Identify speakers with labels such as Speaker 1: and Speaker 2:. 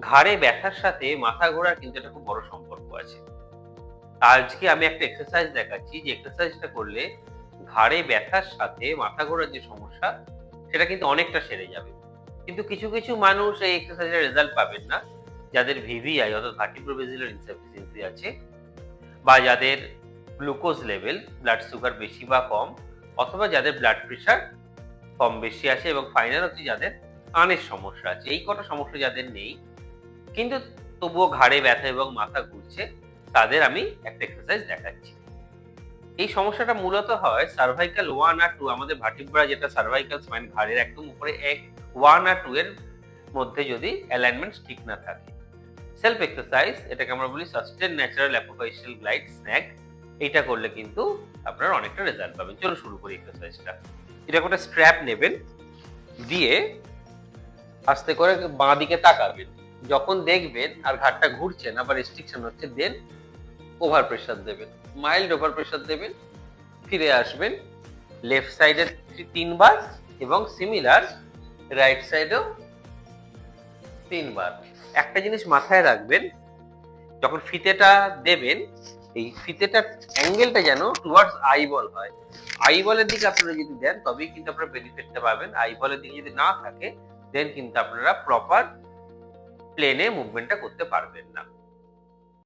Speaker 1: ঘাড়ে ব্যথার সাথে মাথা ঘোরার কিন্তু একটা খুব বড় সম্পর্ক আছে। আজকে আমি একটা এক্সারসাইজ দেখাচ্ছি যে এক্সারসাইজটা করলে ঘাড়ে ব্যথার সাথে মাথা ঘোরার যে সমস্যা সেটা কিন্তু অনেকটা সেরে যাবে। কিন্তু কিছু মানুষ এই এক্সারসাইজের রেজাল্ট পাবেন না। যাদের ভিভিআই অর্থাৎ ভার্টিব্রো বেসিলার ইনসাফিসিয়েন্সি আছে বা যাদের গ্লুকোজ লেভেল ব্লাড সুগার বেশি বা কম অথবা যাদের ব্লাড প্রেশার কম বেশি আছে এবং ফাইনাল হচ্ছে যাদের কানের সমস্যা আছে। এই কটা সমস্যা যাদের নেই কিন্তু তবুও ঘাড়ে ব্যথা এবং মাথা ঘুরছে তাদের আমি একটা এক্সারসাইজ দেখাচ্ছি। এই সমস্যাটা মূলত হয় সার্ভাইকাল 1 আর 2 আমাদের ভার্টিব্রা যেটা সার্ভাইকাল স্পাইন ঘাড়ের একদম উপরে 1 আর 2 এর মধ্যে যদি অ্যালাইনমেন্ট ঠিক না থাকে। সেলফ এক্সারসাইজ এটাকে আমরা বলি সাস্টেইন ন্যাচারাল অ্যাপোফাইশিয়াল গ্লাইড স্ন্যাক। এইটা করলে কিন্তু আপনারা অনেকটা রেজাল্ট পাবেন। চলো শুরু করি এক্সারসাইজটা। এটা একটা স্ট্র্যাপ নেবেন, দিয়ে আস্তে করে বাঁ দিকে তাকাবেন। যখন দেখবেন আর ঘাড়টা ঘুরছে না বা রেস্ট্রিকশন হচ্ছে দেন ওভার প্রেসার দেবেন, মাইল্ড ওভার প্রেসার দেবেন, ফিরে আসবেন লেফট সাইডে 3 বার এবং সিমিলার রাইট সাইডেও 3 বার। একটা জিনিস মাথায় রাখবেন, যখন ফিতেটা দেবেন এই ফিতেটার অ্যাঙ্গেলটা যেন টুয়ার্ডস আইবল হয়। আইবলের দিকে আপনারা যদি দেন তবেই কিন্তু আপনারা বেনিফিটটা পাবেন। আইবলের দিকে যদি না থাকে দেন কিন্তু আপনারা প্রপার প্লেনে মুভমেন্টটা করতে পারবেন না।